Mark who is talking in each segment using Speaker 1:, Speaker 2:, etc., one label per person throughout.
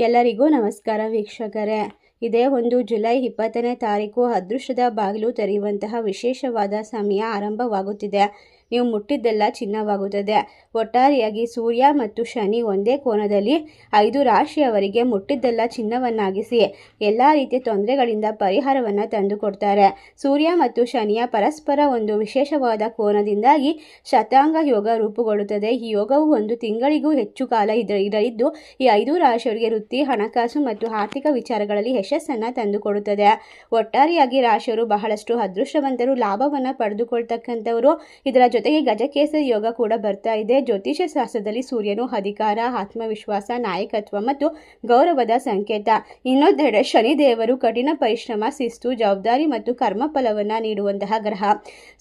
Speaker 1: ಎಲ್ಲರಿಗೂ ನಮಸ್ಕಾರ ವೀಕ್ಷಕರೇ. ಇದೇ ಒಂದು ಜುಲೈ 20ನೇ ತಾರೀಕು ಅದೃಷ್ಟದ ಬಾಗಿಲು ತೆರೆಯುವಂತಹ ವಿಶೇಷವಾದ ಸಮಯ ಆರಂಭವಾಗುತ್ತಿದೆ. ನೀವು ಮುಟ್ಟಿದ್ದೆಲ್ಲ ಚಿನ್ನವಾಗುತ್ತದೆ. ಒಟ್ಟಾರೆಯಾಗಿ ಸೂರ್ಯ ಮತ್ತು ಶನಿ ಒಂದೇ ಕೋನದಲ್ಲಿ 5 ರಾಶಿಯವರಿಗೆ ಮುಟ್ಟಿದ್ದೆಲ್ಲ ಚಿನ್ನವನ್ನಾಗಿಸಿ ಎಲ್ಲ ರೀತಿಯ ತೊಂದರೆಗಳಿಂದ ಪರಿಹಾರವನ್ನು ತಂದುಕೊಡ್ತಾರೆ. ಸೂರ್ಯ ಮತ್ತು ಶನಿಯ ಪರಸ್ಪರ ಒಂದು ವಿಶೇಷವಾದ ಕೋನದಿಂದಾಗಿ ಶತಾಂಗ ಯೋಗ ರೂಪುಗೊಳ್ಳುತ್ತದೆ. ಈ ಯೋಗವು 1 ತಿಂಗಳಿಗೂ ಹೆಚ್ಚು ಕಾಲ ಇರಲಿದ್ದು ಈ 5 ರಾಶಿಯವರಿಗೆ ವೃತ್ತಿ, ಹಣಕಾಸು ಮತ್ತು ಆರ್ಥಿಕ ವಿಚಾರಗಳಲ್ಲಿ ಯಶಸ್ಸನ್ನು ತಂದುಕೊಡುತ್ತದೆ. ಒಟ್ಟಾರೆಯಾಗಿ ರಾಶಿಯವರು ಬಹಳಷ್ಟು ಅದೃಷ್ಟವಂತರು, ಲಾಭವನ್ನು ಪಡೆದುಕೊಳ್ತಕ್ಕಂಥವರು. ಇದರ ಜೊತೆಗೆ ಗಜಕೇಸರಿ ಯೋಗ ಕೂಡ ಬರ್ತಾ ಇದೆ. ಜ್ಯೋತಿಷ್ಯ ಶಾಸ್ತ್ರದಲ್ಲಿ ಸೂರ್ಯನು ಅಧಿಕಾರ, ಆತ್ಮವಿಶ್ವಾಸ, ನಾಯಕತ್ವ ಮತ್ತು ಗೌರವದ ಸಂಕೇತ. ಇನ್ನೊಂದೆಡೆ ಶನಿದೇವರು ಕಠಿಣ ಪರಿಶ್ರಮ, ಶಿಸ್ತು, ಜವಾಬ್ದಾರಿ ಮತ್ತು ಕರ್ಮಫಲವನ್ನು ನೀಡುವಂತಹ ಗ್ರಹ.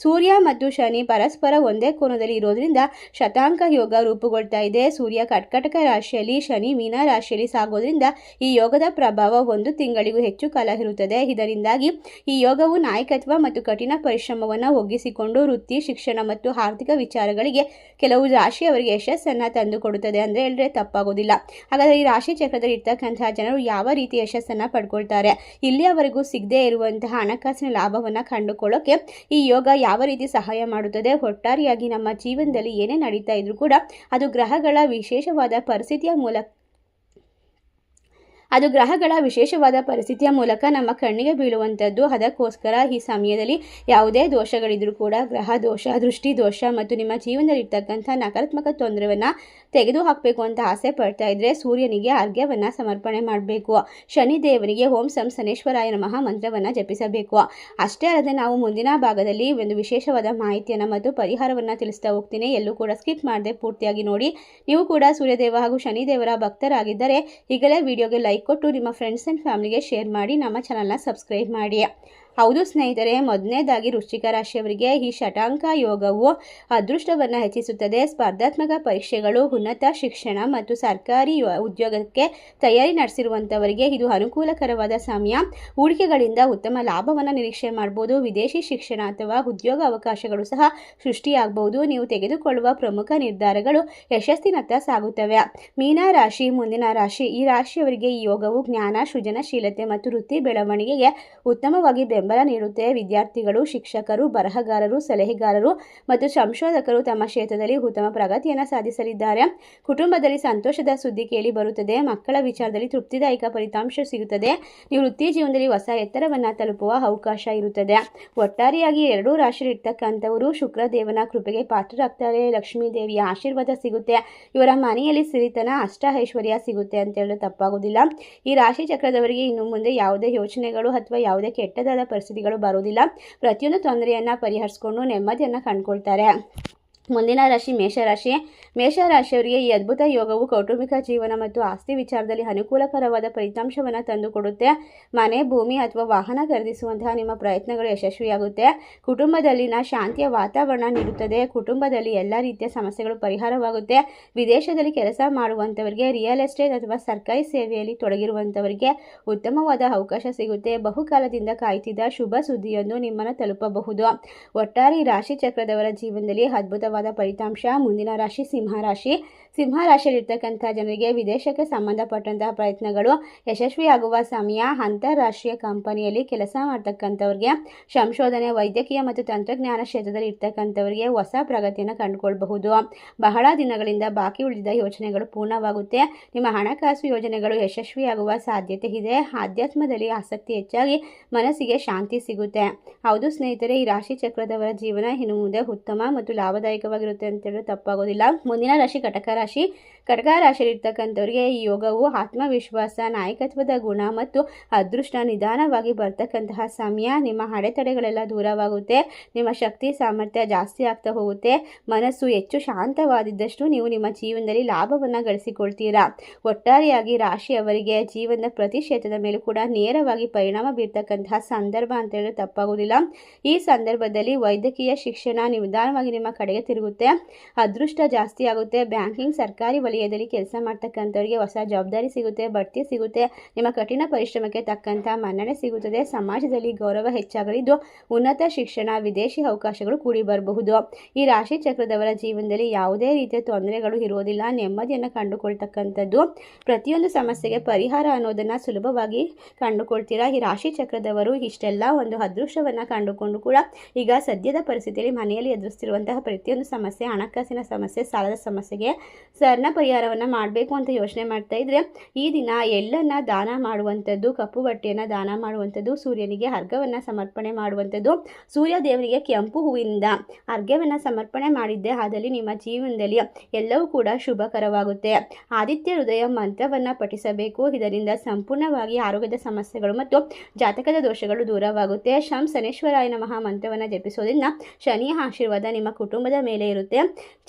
Speaker 1: ಸೂರ್ಯ ಮತ್ತು ಶನಿ ಪರಸ್ಪರ ಒಂದೇ ಕೋನದಲ್ಲಿ ಇರೋದ್ರಿಂದ ಶತಾಂಕ ಯೋಗ ರೂಪುಗೊಳ್ತಾ ಇದೆ. ಸೂರ್ಯ ಕರ್ಕಟಕ ರಾಶಿಯಲ್ಲಿ, ಶನಿ ಮೀನ ರಾಶಿಯಲ್ಲಿ ಸಾಗೋದ್ರಿಂದ ಈ ಯೋಗದ ಪ್ರಭಾವ 1 ತಿಂಗಳಿಗೂ ಹೆಚ್ಚು ಕಾಲ ಇರುತ್ತದೆ. ಇದರಿಂದಾಗಿ ಈ ಯೋಗವು ನಾಯಕತ್ವ ಮತ್ತು ಕಠಿಣ ಪರಿಶ್ರಮವನ್ನು ಒಗ್ಗಿಸಿಕೊಂಡು ವೃತ್ತಿ, ಶಿಕ್ಷಣ ಮತ್ತು ಆರ್ಥಿಕ ವಿಚಾರಗಳಿಗೆ ಕೆಲವು ರಾಶಿಯವರಿಗೆ ಯಶಸ್ಸನ್ನು ತಂದುಕೊಡುತ್ತದೆ ಅಂದರೆ ಹೇಳಿದ್ರೆ ತಪ್ಪಾಗೋದಿಲ್ಲ. ಹಾಗಾದರೆ ಈ ರಾಶಿ ಚಕ್ರದಲ್ಲಿ ಇರ್ತಕ್ಕಂತಹ ಜನರು ಯಾವ ರೀತಿ ಯಶಸ್ಸನ್ನು ಪಡ್ಕೊಳ್ತಾರೆ, ಇಲ್ಲಿಯವರೆಗೂ ಸಿಗದೇ ಇರುವಂತಹ ಹಣಕಾಸಿನ ಲಾಭವನ್ನು ಕಂಡುಕೊಳ್ಳೋಕೆ ಈ ಯೋಗ ಯಾವ ರೀತಿ ಸಹಾಯ ಮಾಡುತ್ತದೆ, ಒಟ್ಟಾರೆಯಾಗಿ ನಮ್ಮ ಜೀವನದಲ್ಲಿ ಏನೇ ನಡೀತಾ ಇದ್ರೂ ಕೂಡ ಅದು ಗ್ರಹಗಳ ವಿಶೇಷವಾದ ಪರಿಸ್ಥಿತಿಯ ಮೂಲಕ ನಮ್ಮ ಕಣ್ಣಿಗೆ ಬೀಳುವಂಥದ್ದು. ಅದಕ್ಕೋಸ್ಕರ ಈ ಸಮಯದಲ್ಲಿ ಯಾವುದೇ ದೋಷಗಳಿದ್ರೂ ಕೂಡ ಗ್ರಹ ದೋಷ, ದೃಷ್ಟಿ ದೋಷ ಮತ್ತು ನಿಮ್ಮ ಜೀವನದಲ್ಲಿ ಇರ್ತಕ್ಕಂಥ ನಕಾರಾತ್ಮಕ ತೊಂದರೆಯನ್ನು ತೆಗೆದು ಹಾಕಬೇಕು ಅಂತ ಆಸೆ ಪಡ್ತಾ ಇದ್ದರೆ ಸೂರ್ಯನಿಗೆ ಅರ್ಘ್ಯವನ್ನು ಸಮರ್ಪಣೆ ಮಾಡಬೇಕು. ಶನಿದೇವನಿಗೆ ಓಂ ಸಂ ಶನೇಶ್ವರಾಯ ನಮಃ ಮಂತ್ರವನ್ನು ಜಪಿಸಬೇಕು. ಅಷ್ಟೇ ಅಲ್ಲದೆ ನಾವು ಮುಂದಿನ ಭಾಗದಲ್ಲಿ ಒಂದು ವಿಶೇಷವಾದ ಮಾಹಿತಿಯನ್ನು ಮತ್ತು ಪರಿಹಾರವನ್ನು ತಿಳಿಸ್ತಾ ಹೋಗ್ತೀನಿ. ಎಲ್ಲೂ ಕೂಡ ಸ್ಕಿಪ್ ಮಾಡದೆ ಪೂರ್ತಿಯಾಗಿ ನೋಡಿ. ನೀವು ಕೂಡ ಸೂರ್ಯದೇವ ಹಾಗೂ ಶನಿದೇವರ ಭಕ್ತರಾಗಿದ್ದರೆ ಈಗಲೇ ವಿಡಿಯೋಗೆ ಲೈಕ್ ಕೊಟ್ಟು ನಿಮ್ಮ ಫ್ರೆಂಡ್ಸ್ ಆ್ಯಂಡ್ ಫ್ಯಾಮಿಲಿಗೆ ಶೇರ್ ಮಾಡಿ, ನಮ್ಮ ಚಾನಲ್ನ ಸಬ್ಸ್ಕ್ರೈಬ್ ಮಾಡಿ. ಹೌದು ಸ್ನೇಹಿತರೆ, ಮೊದಲನೇದಾಗಿ ವೃಶ್ಚಿಕ ರಾಶಿಯವರಿಗೆ ಈ ಶತಾಂಕ ಯೋಗವು ಅದೃಷ್ಟವನ್ನು ಹೆಚ್ಚಿಸುತ್ತದೆ. ಸ್ಪರ್ಧಾತ್ಮಕ ಪರೀಕ್ಷೆಗಳು, ಉನ್ನತ ಶಿಕ್ಷಣ ಮತ್ತು ಸರ್ಕಾರಿ ಉದ್ಯೋಗಕ್ಕೆ ತಯಾರಿ ನಡೆಸಿರುವಂಥವರಿಗೆ ಇದು ಅನುಕೂಲಕರವಾದ ಸಮಯ. ಹೂಡಿಕೆಗಳಿಂದ ಉತ್ತಮ ಲಾಭವನ್ನು ನಿರೀಕ್ಷೆ ಮಾಡ್ಬೋದು. ವಿದೇಶಿ ಶಿಕ್ಷಣ ಅಥವಾ ಉದ್ಯೋಗ ಅವಕಾಶಗಳು ಸಹ ಸೃಷ್ಟಿಯಾಗಬಹುದು. ನೀವು ತೆಗೆದುಕೊಳ್ಳುವ ಪ್ರಮುಖ ನಿರ್ಧಾರಗಳು ಯಶಸ್ಸಿನತ್ತ ಸಾಗುತ್ತವೆ. ಮೀನ ರಾಶಿ ಮುಂದಿನ ರಾಶಿ. ಈ ರಾಶಿಯವರಿಗೆ ಈ ಯೋಗವು ಜ್ಞಾನ, ಸೃಜನಶೀಲತೆ ಮತ್ತು ವೃತ್ತಿ ಬೆಳವಣಿಗೆಗೆ ಉತ್ತಮವಾಗಿ ಬೆಂಬಲ ನೀಡುತ್ತೆ. ವಿದ್ಯಾರ್ಥಿಗಳು, ಶಿಕ್ಷಕರು, ಬರಹಗಾರರು, ಸಲಹೆಗಾರರು ಮತ್ತು ಸಂಶೋಧಕರು ತಮ್ಮ ಕ್ಷೇತ್ರದಲ್ಲಿ ಉತ್ತಮ ಪ್ರಗತಿಯನ್ನು ಸಾಧಿಸಲಿದ್ದಾರೆ. ಕುಟುಂಬದಲ್ಲಿ ಸಂತೋಷದ ಸುದ್ದಿ ಕೇಳಿ ಬರುತ್ತದೆ. ಮಕ್ಕಳ ವಿಚಾರದಲ್ಲಿ ತೃಪ್ತಿದಾಯಕ ಫಲಿತಾಂಶ ಸಿಗುತ್ತದೆ. ನೀವು ವೃತ್ತಿ ಜೀವನದಲ್ಲಿ ಹೊಸ ಎತ್ತರವನ್ನು ತಲುಪುವ ಅವಕಾಶ ಇರುತ್ತದೆ. ಒಟ್ಟಾರೆಯಾಗಿ 2 ರಾಶಿಯಲ್ಲಿರ್ತಕ್ಕಂಥವರು ಶುಕ್ರದೇವನ ಕೃಪೆಗೆ ಪಾತ್ರರಾಗ್ತಾರೆ. ಲಕ್ಷ್ಮೀ ದೇವಿಯ ಆಶೀರ್ವಾದ ಸಿಗುತ್ತೆ. ಇವರ ಮನೆಯಲ್ಲಿ ಸಿರಿತನ, ಅಷ್ಟ ಐಶ್ವರ್ಯ ಸಿಗುತ್ತೆ ಅಂತ ಹೇಳೋದು ತಪ್ಪಾಗೋದಿಲ್ಲ. ಈ ರಾಶಿ ಚಕ್ರದವರಿಗೆ ಇನ್ನು ಮುಂದೆ ಯಾವುದೇ ಯೋಚನೆಗಳು ಅಥವಾ ಯಾವುದೇ ಕೆಟ್ಟದಾದ ಪರಿಸ್ಥಿತಿಗಳು ಬರುವುದಿಲ್ಲ. ಪ್ರತಿಯೊಂದು ತೊಂದರೆಯನ್ನು ಪರಿಹರಿಸಿಕೊಂಡು ನೆಮ್ಮದಿಯನ್ನು ಕಂಡುಕೊಳ್ತಾರೆ. ಮುಂದಿನ ರಾಶಿ ಮೇಷರಾಶಿ. ಮೇಷರಾಶಿಯವರಿಗೆ ಈ ಅದ್ಭುತ ಯೋಗವು ಕೌಟುಂಬಿಕ ಜೀವನ ಮತ್ತು ಆಸ್ತಿ ವಿಚಾರದಲ್ಲಿ ಅನುಕೂಲಕರವಾದ ಫಲಿತಾಂಶವನ್ನು ತಂದುಕೊಡುತ್ತೆ. ಮನೆ, ಭೂಮಿ ಅಥವಾ ವಾಹನ ಖರೀದಿಸುವಂತಹ ನಿಮ್ಮ ಪ್ರಯತ್ನಗಳು ಯಶಸ್ವಿಯಾಗುತ್ತೆ. ಕುಟುಂಬದಲ್ಲಿನ ಶಾಂತಿಯ ವಾತಾವರಣ ನೀಡುತ್ತದೆ. ಕುಟುಂಬದಲ್ಲಿ ಎಲ್ಲ ರೀತಿಯ ಸಮಸ್ಯೆಗಳು ಪರಿಹಾರವಾಗುತ್ತೆ. ವಿದೇಶದಲ್ಲಿ ಕೆಲಸ ಮಾಡುವಂಥವರಿಗೆ, ರಿಯಲ್ ಎಸ್ಟೇಟ್ ಅಥವಾ ಸರ್ಕಾರಿ ಸೇವೆಯಲ್ಲಿ ತೊಡಗಿರುವಂಥವರಿಗೆ ಉತ್ತಮವಾದ ಅವಕಾಶ ಸಿಗುತ್ತೆ. ಬಹುಕಾಲದಿಂದ ಕಾಯ್ತಿದ್ದ ಶುಭ ಸುದ್ದಿಯೊಂದು ನಿಮ್ಮನ್ನು ತಲುಪಬಹುದು. ಒಟ್ಟಾರೆ ಈ ರಾಶಿ ಚಕ್ರದವರ ಜೀವನದಲ್ಲಿ ಅದ್ಭುತವಾದ ಫಲಿತಾಂಶ. ಮುಂದಿನ ರಾಶಿ ಸಿಂಹರಾಶಿ. ಸಿಂಹರಾಶಿಯಲ್ಲಿರ್ತಕ್ಕಂಥ ಜನರಿಗೆ ವಿದೇಶಕ್ಕೆ ಸಂಬಂಧಪಟ್ಟಂತಹ ಪ್ರಯತ್ನಗಳು ಯಶಸ್ವಿಯಾಗುವ ಸಮಯ. ಅಂತಾರಾಷ್ಟ್ರೀಯ ಕಂಪನಿಯಲ್ಲಿ ಕೆಲಸ ಮಾಡ್ತಕ್ಕಂಥವ್ರಿಗೆ, ಸಂಶೋಧನೆ, ವೈದ್ಯಕೀಯ ಮತ್ತು ತಂತ್ರಜ್ಞಾನ ಕ್ಷೇತ್ರದಲ್ಲಿ ಇರ್ತಕ್ಕಂಥವರಿಗೆ ಹೊಸ ಪ್ರಗತಿಯನ್ನು ಕಂಡುಕೊಳ್ಬಹುದು. ಬಹಳ ದಿನಗಳಿಂದ ಬಾಕಿ ಉಳಿದಿದ್ದ ಯೋಜನೆಗಳು ಪೂರ್ಣವಾಗುತ್ತೆ. ನಿಮ್ಮ ಹಣಕಾಸು ಯೋಜನೆಗಳು ಯಶಸ್ವಿಯಾಗುವ ಸಾಧ್ಯತೆ ಇದೆ. ಆಧ್ಯಾತ್ಮದಲ್ಲಿ ಆಸಕ್ತಿ ಹೆಚ್ಚಾಗಿ ಮನಸ್ಸಿಗೆ ಶಾಂತಿ ಸಿಗುತ್ತೆ. ಹೌದು ಸ್ನೇಹಿತರೆ, ಈ ರಾಶಿ ಚಕ್ರದವರ ಜೀವನ ಇನ್ನು ಮುಂದೆ ಉತ್ತಮ ಮತ್ತು ಲಾಭದಾಯಕವಾಗಿರುತ್ತೆ ಅಂತ ಹೇಳೋದು ತಪ್ಪಾಗೋದಿಲ್ಲ. ಮುಂದಿನ ರಾಶಿ ಕಟಕ ರಾಶಿ. ಕಟಕ ರಾಶಿಯಲ್ಲಿರ್ತಕ್ಕಂಥವರಿಗೆ ಈ ಯೋಗವು ಆತ್ಮವಿಶ್ವಾಸ, ನಾಯಕತ್ವದ ಗುಣ ಮತ್ತು ಅದೃಷ್ಟ ನಿಧಾನವಾಗಿ ಬರ್ತಕ್ಕಂತಹ ಸಮಯ. ನಿಮ್ಮ ಅಡೆತಡೆಗಳೆಲ್ಲ ದೂರವಾಗುತ್ತೆ. ನಿಮ್ಮ ಶಕ್ತಿ ಸಾಮರ್ಥ್ಯ ಜಾಸ್ತಿ ಆಗ್ತಾ ಹೋಗುತ್ತೆ. ಮನಸ್ಸು ಹೆಚ್ಚು ಶಾಂತವಾದಿದ್ದಷ್ಟು ನೀವು ನಿಮ್ಮ ಜೀವನದಲ್ಲಿ ಲಾಭವನ್ನು ಗಳಿಸಿಕೊಳ್ತೀರಾ. ಒಟ್ಟಾರೆಯಾಗಿ ರಾಶಿಯವರಿಗೆ ಜೀವನದ ಪ್ರತಿ ಕ್ಷೇತ್ರದ ಮೇಲೂ ಕೂಡ ನೇರವಾಗಿ ಪರಿಣಾಮ ಬೀರ್ತಕ್ಕಂತಹ ಸಂದರ್ಭ ಅಂತ ಹೇಳಿದ್ರೆ ತಪ್ಪಾಗೋದಿಲ್ಲ. ಈ ಸಂದರ್ಭದಲ್ಲಿ ವೈದ್ಯಕೀಯ ಶಿಕ್ಷಣ ನಿಧಾನವಾಗಿ ನಿಮ್ಮ ಕಡೆಗೆ ತಿರುಗುತ್ತೆ. ಅದೃಷ್ಟ ಜಾಸ್ತಿ ಆಗುತ್ತೆ. ಬ್ಯಾಂಕಿಂಗ್, ಸರ್ಕಾರಿ ವಲಯ ವಲಯದಲ್ಲಿ ಕೆಲಸ ಮಾಡ್ತಕ್ಕಂಥವ್ರಿಗೆ ಹೊಸ ಜವಾಬ್ದಾರಿ ಸಿಗುತ್ತೆ, ಬಡ್ತಿ ಸಿಗುತ್ತೆ, ನಿಮ್ಮ ಕಠಿಣ ಪರಿಶ್ರಮಕ್ಕೆ ತಕ್ಕಂಥ ಮನ್ನಣೆ ಸಿಗುತ್ತದೆ. ಸಮಾಜದಲ್ಲಿ ಗೌರವ ಹೆಚ್ಚಾಗಲಿದ್ದು ಉನ್ನತ ಶಿಕ್ಷಣ, ವಿದೇಶಿ ಅವಕಾಶಗಳು ಕೂಡಿ ಬರಬಹುದು. ಈ ರಾಶಿ ಚಕ್ರದವರ ಜೀವನದಲ್ಲಿ ಯಾವುದೇ ರೀತಿಯ ತೊಂದರೆಗಳು ಇರುವುದಿಲ್ಲ. ನೆಮ್ಮದಿಯನ್ನು ಕಂಡುಕೊಳ್ತಕ್ಕಂಥದ್ದು, ಪ್ರತಿಯೊಂದು ಸಮಸ್ಯೆಗೆ ಪರಿಹಾರ ಅನ್ನೋದನ್ನು ಸುಲಭವಾಗಿ ಕಂಡುಕೊಳ್ತೀರಾ. ಈ ರಾಶಿ ಚಕ್ರದವರು ಇಷ್ಟೆಲ್ಲ ಒಂದು ಅದೃಷ್ಟವನ್ನು ಕಂಡುಕೊಂಡು ಕೂಡ ಈಗ ಸದ್ಯದ ಪರಿಸ್ಥಿತಿಯಲ್ಲಿ ಮನೆಯಲ್ಲಿ ಎದುರಿಸ್ತಿರುವಂತಹ ಪ್ರತಿಯೊಂದು ಸಮಸ್ಯೆ, ಹಣಕಾಸಿನ ಸಮಸ್ಯೆ, ಸಾಲದ ಸಮಸ್ಯೆಗೆ ಸರಳ ಪರಿಹಾರವನ್ನು ಮಾಡಬೇಕು ಅಂತ ಯೋಚನೆ ಮಾಡ್ತಾ ಇದ್ರೆ ಈ ದಿನ ಎಳ್ಳನ್ನು ದಾನ ಮಾಡುವಂಥದ್ದು, ಕಪ್ಪು ಬಟ್ಟೆಯನ್ನು ದಾನ ಮಾಡುವಂಥದ್ದು, ಸೂರ್ಯನಿಗೆ ಅರ್ಘ್ಯವನ್ನು ಸಮರ್ಪಣೆ ಮಾಡುವಂಥದ್ದು, ಸೂರ್ಯ ದೇವರಿಗೆ ಕೆಂಪು ಹೂವಿನಿಂದ ಅರ್ಘ್ಯವನ್ನು ಸಮರ್ಪಣೆ ಮಾಡಿದ್ದೆ ಆದಲ್ಲಿ ನಿಮ್ಮ ಜೀವನದಲ್ಲಿ ಎಲ್ಲವೂ ಕೂಡ ಶುಭಕರವಾಗುತ್ತೆ. ಆದಿತ್ಯ ಹೃದಯ ಮಂತ್ರವನ್ನು ಪಠಿಸಬೇಕು. ಇದರಿಂದ ಸಂಪೂರ್ಣವಾಗಿ ಆರೋಗ್ಯದ ಸಮಸ್ಯೆಗಳು ಮತ್ತು ಜಾತಕದ ದೋಷಗಳು ದೂರವಾಗುತ್ತೆ. ಶಂ ಶನೇಶ್ವರಾಯ ನಮಃ ಮಂತ್ರವನ್ನು ಜಪಿಸೋದ್ರಿಂದ ಶನಿಯ ಆಶೀರ್ವಾದ ನಿಮ್ಮ ಕುಟುಂಬದ ಮೇಲೆ ಇರುತ್ತೆ.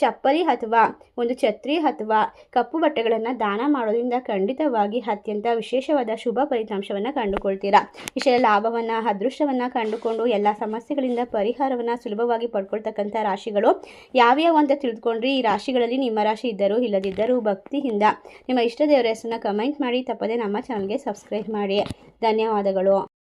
Speaker 1: ಚಪ್ಪಲಿ ಅಥವಾ ಒಂದು ಛತ್ರಿ ಅಥವಾ ಕಪ್ಪು ಬಟ್ಟೆಗಳನ್ನು ದಾನ ಮಾಡೋದ್ರಿಂದ ಖಂಡಿತವಾಗಿ ಅತ್ಯಂತ ವಿಶೇಷವಾದ ಶುಭ ಫಲಿತಾಂಶವನ್ನು ಕಂಡುಕೊಳ್ತೀರಾ. ಇಷ್ಟೆಲ್ಲ ಲಾಭವನ್ನು, ಅದೃಷ್ಟವನ್ನು ಕಂಡುಕೊಂಡು ಎಲ್ಲ ಸಮಸ್ಯೆಗಳಿಂದ ಪರಿಹಾರವನ್ನು ಸುಲಭವಾಗಿ ಪಡ್ಕೊಳ್ತಕ್ಕಂಥ ರಾಶಿಗಳು ಯಾವ್ಯಾವ ಅಂತ ತಿಳಿದುಕೊಂಡ್ರಿ. ಈ ರಾಶಿಗಳಲ್ಲಿ ನಿಮ್ಮ ರಾಶಿ ಇದ್ದರೂ ಇಲ್ಲದಿದ್ದರೂ ಭಕ್ತಿಯಿಂದ ನಿಮ್ಮ ಇಷ್ಟ ದೇವರ ಹೆಸರನ್ನು ಕಮೆಂಟ್ ಮಾಡಿ, ತಪ್ಪದೆ ನಮ್ಮ ಚಾನಲ್ಗೆ ಸಬ್ಸ್ಕ್ರೈಬ್ ಮಾಡಿ. ಧನ್ಯವಾದಗಳು.